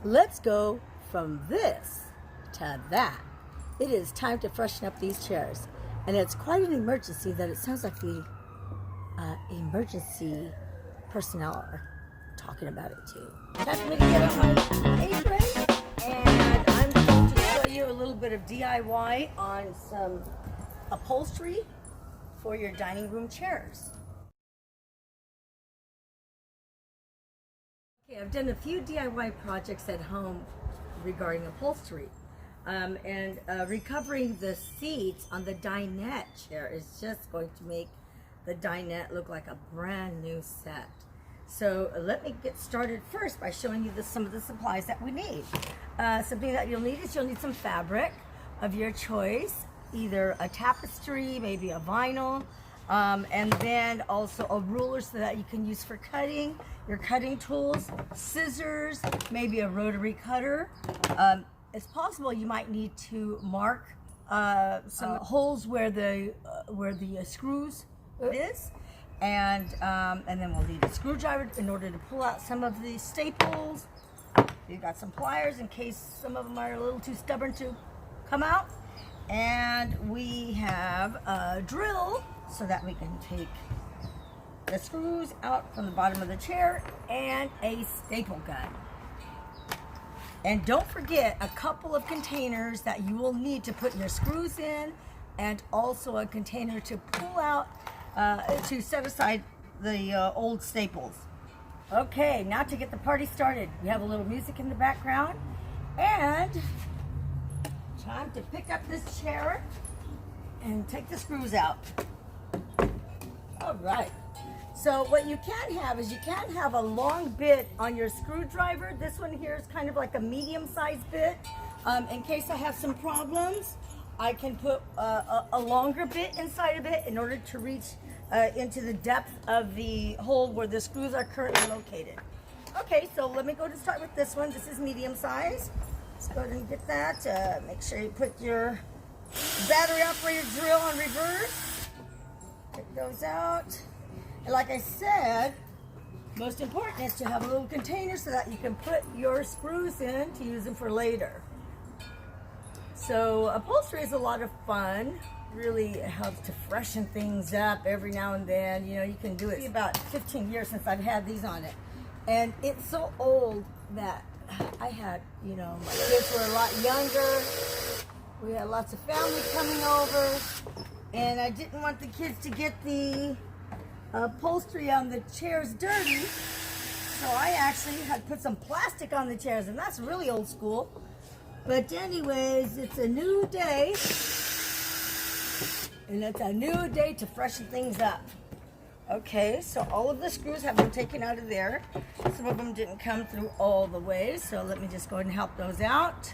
Let's go from this to that. It is time to freshen up these chairs. And it's quite an emergency that it sounds like the emergency personnel are talking about it too. Time for me to get on my apron, and I'm going to show you a little bit of DIY on some upholstery for your dining room chairs. Okay, I've done a few DIY projects at home regarding upholstery. Recovering the seats on the dinette chair is just going to make the dinette look like a brand new set. So let me get started first by showing you some of the supplies that we need. Something that you'll need is you'll need some fabric of your choice, either a tapestry, maybe a vinyl, and then also a ruler so that you can use for cutting, your cutting tools, scissors, maybe a rotary cutter. It's possible you might need to mark some holes where the screws is, and then we'll need a screwdriver in order to pull out some of the staples. You've got some pliers in case some of them are a little too stubborn to come out, and we have a drill so that we can take the screws out from the bottom of the chair, and a staple gun. And don't forget a couple of containers that you will need to put your screws in, and also a container to pull out, to set aside the old staples. Okay, now to get the party started. We have a little music in the background, and time to pick up this chair and take the screws out. All right. So what you can have is you can have a long bit on your screwdriver. This one here is kind of like a medium-sized bit. In case I have some problems, I can put a longer bit inside of it in order to reach into the depth of the hole where the screws are currently located. Okay, so let me go to start with this one. This is medium size. Let's go ahead and get that. Make sure you put your battery-operated drill on reverse. Take those out. And like I said, most important is to have a little container so that you can put your screws in to use them for later. So upholstery is a lot of fun. Really helps to freshen things up every now and then. You know, you can do it. It's about 15 years since I've had these on it. And it's so old that I had, you know, my kids were a lot younger. We had lots of family coming over. And I didn't want the kids to get the upholstery on the chairs dirty, so I actually had put some plastic on the chairs, and that's really old school. But anyways, it's a new day, and it's a new day to freshen things up. Okay, so all of the screws have been taken out of there. Some of them didn't come through all the way, so let me just go ahead and help those out.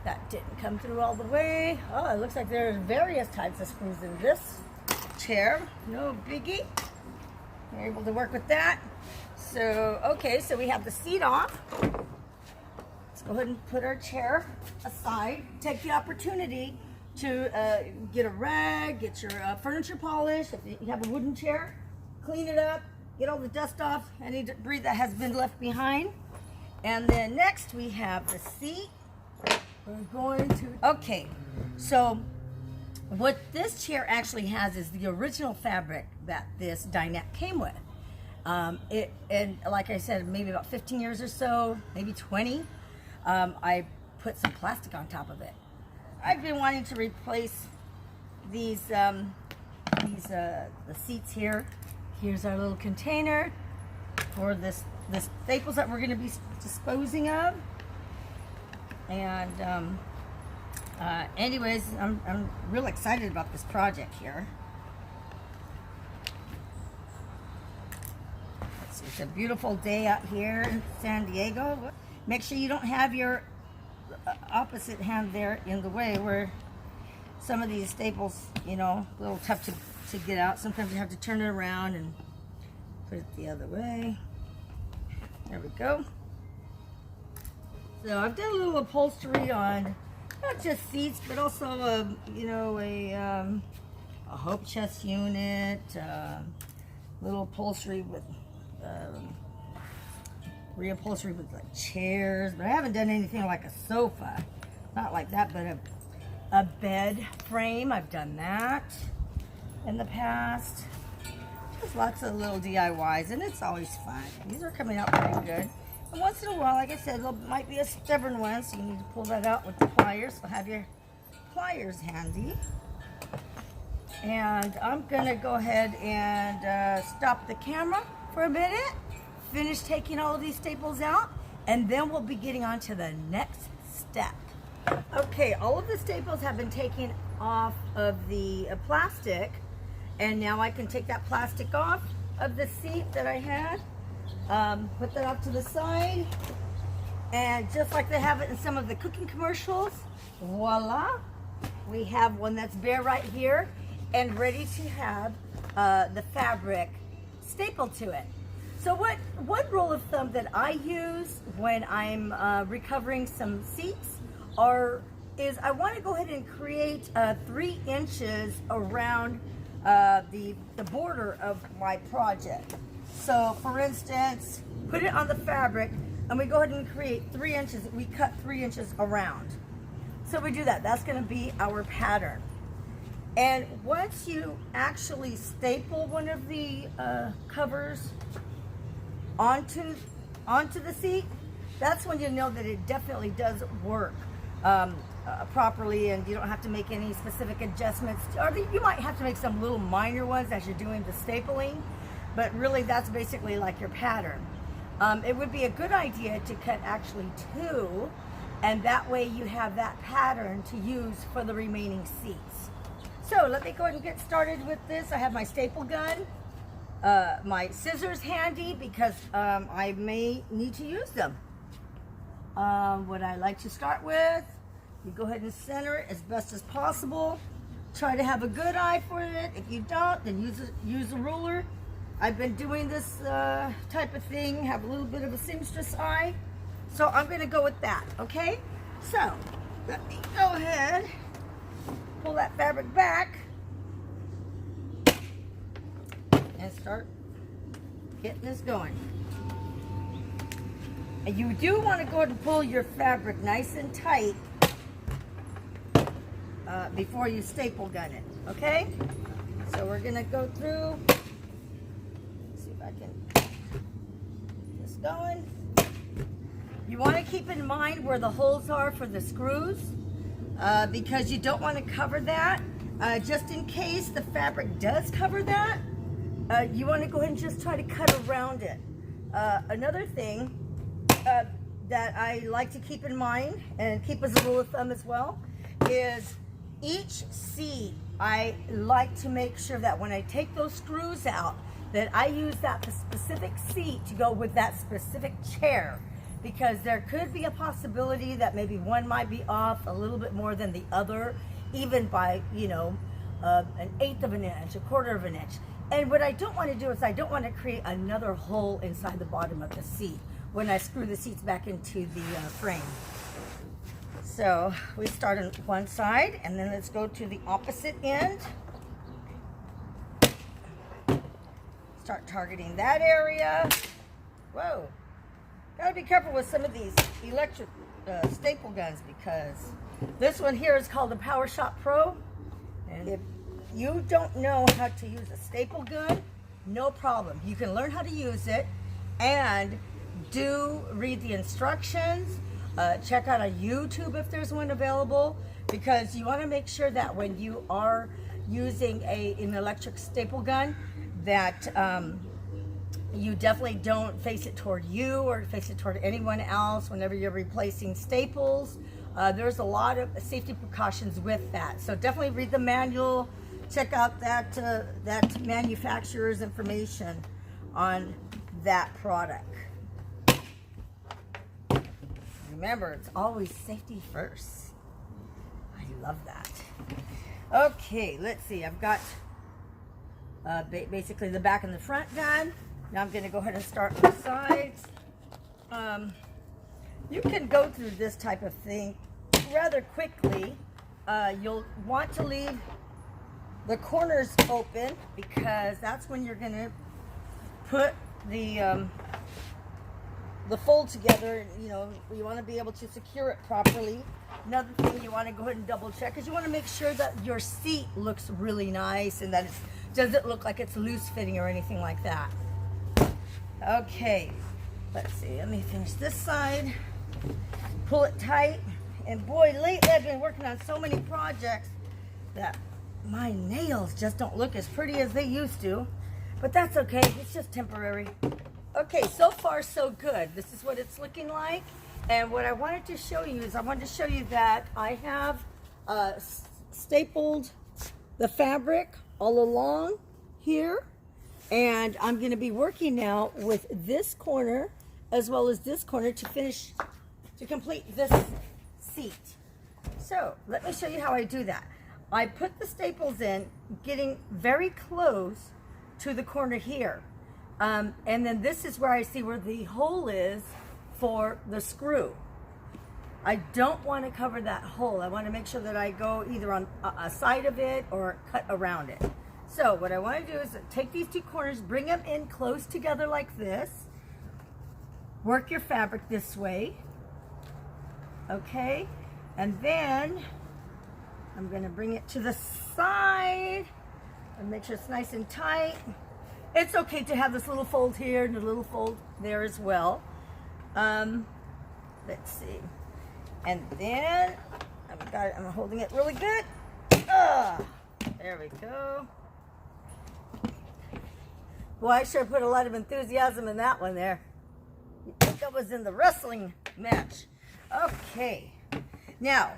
That didn't come through all the way. Oh, it looks like there's various types of screws in this chair. No biggie. We're able to work with that. So, okay, so we have the seat off. Let's go ahead and put our chair aside. Take the opportunity to get a rag, get your furniture polished. If you have a wooden chair, clean it up, get all the dust off, any debris that has been left behind. And then next we have the seat. We're going to, okay, so what this chair actually has is the original fabric that this dinette came with. And like I said, maybe about 15 years or so, maybe 20, I put some plastic on top of it. I've been wanting to replace the seats here. Here's our little container for the staples that we're going to be disposing of. And anyways, I'm real excited about this project here. It's a beautiful day out here in San Diego. Make sure you don't have your opposite hand there in the way, where some of these staples, you know, a little tough to get out. Sometimes you have to turn it around and put it the other way. There we go. So I've done a little upholstery on not just seats, but also a hope chest unit, little upholstery with reupholstery with like chairs, but I haven't done anything like a sofa. Not like that, but a bed frame. I've done that in the past. Just lots of little DIYs, and it's always fun. These are coming out pretty good. And once in a while, like I said, there might be a stubborn one, so you need to pull that out with the pliers. So have your pliers handy. And I'm gonna go ahead and stop the camera for a minute, finish taking all of these staples out, and then we'll be getting on to the next step. Okay, all of the staples have been taken off of the plastic, and now I can take that plastic off of the seat that I had, put that off to the side, and just like they have it in some of the cooking commercials, voila, we have one that's bare right here and ready to have the fabric stapled to it. So one rule of thumb that I use when I'm recovering some seats is I want to go ahead and create 3 inches around the border of my project. So for instance, put it on the fabric and we go ahead and create 3 inches. We cut 3 inches around. So we do that. That's going to be our pattern. And once you actually staple one of the covers onto the seat, that's when you know that it definitely does work properly, and you don't have to make any specific adjustments. Or you might have to make some little minor ones as you're doing the stapling, but really that's basically like your pattern. It would be a good idea to cut actually 2, and that way you have that pattern to use for the remaining seats. So let me go ahead and get started with this. I have my staple gun, my scissors handy because I may need to use them. What I like to start with, you go ahead and center it as best as possible. Try to have a good eye for it. If you don't, then use a ruler. I've been doing this type of thing, have a little bit of a seamstress eye. So I'm going to go with that, okay? So let me go ahead, pull that fabric back, and start getting this going. And you do want to go ahead and pull your fabric nice and tight before you staple gun it, okay? So we're going to go through, see if I can get this going. You want to keep in mind where the holes are for the screws because you don't want to cover that. Just in case the fabric does cover that, you want to go ahead and just try to cut around it. Another thing that I like to keep in mind and keep as a rule of thumb as well is each seat, I like to make sure that when I take those screws out that I use that specific seat to go with that specific chair, because there could be a possibility that maybe one might be off a little bit more than the other, even by, you know, 1/8 of an inch, 1/4 of an inch. And what I don't want to do is I don't want to create another hole inside the bottom of the seat when I screw the seats back into the frame. So we start on one side and then let's go to the opposite end. Start targeting that area. Whoa. Gotta be careful with some of these electric staple guns because this one here is called the Power Shop Pro. And if you don't know how to use a staple gun, no problem. You can learn how to use it and read the instructions. Check out a YouTube if there's one available, because you want to make sure that when you are using an electric staple gun that you definitely don't face it toward you or face it toward anyone else whenever you're replacing staples. There's a lot of safety precautions with that. So definitely read the manual, check out that manufacturer's information on that product. Remember, it's always safety first. I love that. Okay, let's see. I've got basically the back and the front done. Now I'm going to go ahead and start the sides. You can go through this type of thing rather quickly. You'll want to leave the corners open because that's when you're going to put the the fold together, you know, you want to be able to secure it properly. Another thing you want to go ahead and double check is you want to make sure that your seat looks really nice and that it doesn't look like it's loose fitting or anything like that. Okay, let's see, let me finish this side. Pull it tight. And boy, lately I've been working on so many projects that my nails just don't look as pretty as they used to. But that's okay, it's just temporary. Okay, so far so good. This is what it's looking like. And what I wanted to show you is I wanted to show you that I have stapled the fabric all along here. And I'm going to be working now with this corner as well as this corner to complete this seat. So let me show you how I do that. I put the staples in, getting very close to the corner here. And then this is where I see where the hole is for the screw. I don't want to cover that hole. I want to make sure that I go either on a side of it or cut around it. So what I want to do is take these two corners, bring them in close together like this. Work your fabric this way. Okay, and then I'm going to bring it to the side and make sure it's nice and tight. It's okay to have this little fold here and a little fold there as well. Let's see. And then I'm holding it really good. There we go. Boy, I sure put a lot of enthusiasm in that one there. You'd think I was in the wrestling match. Okay, now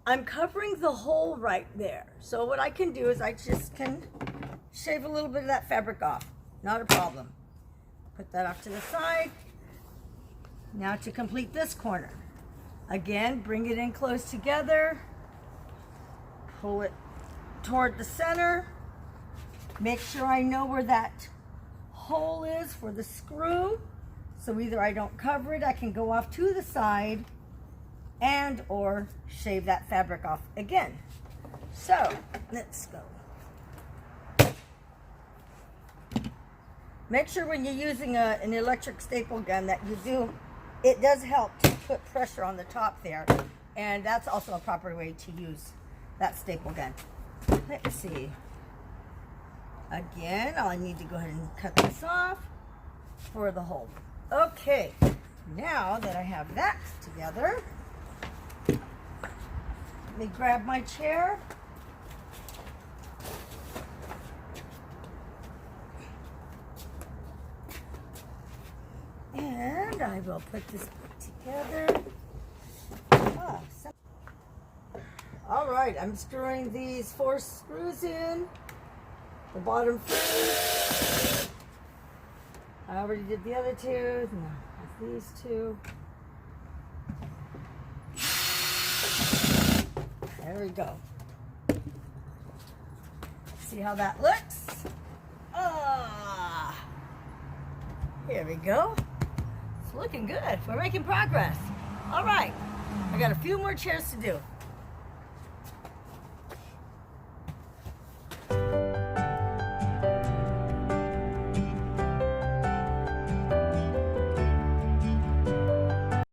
I'm covering the hole right there. So what I can do is I just can shave a little bit of that fabric off. Not a problem. Put that off to the side. Now to complete this corner. Again, bring it in close together. Pull it toward the center. Make sure I know where that hole is for the screw. So either I don't cover it, I can go off to the side and or shave that fabric off again. So let's go. Make sure when you're using an electric staple gun that it does help to put pressure on the top there. And that's also a proper way to use that staple gun. Let's see. Again, I need to go ahead and cut this off for the hole. Okay, now that I have that together, let me grab my chair. And I will put this together. All right, I'm screwing these 4 screws in. The bottom 3. I already did the other 2. Now these 2. There we go. See how that looks? Here we go. It's looking good. We're making progress. All right. I got a few more chairs to do.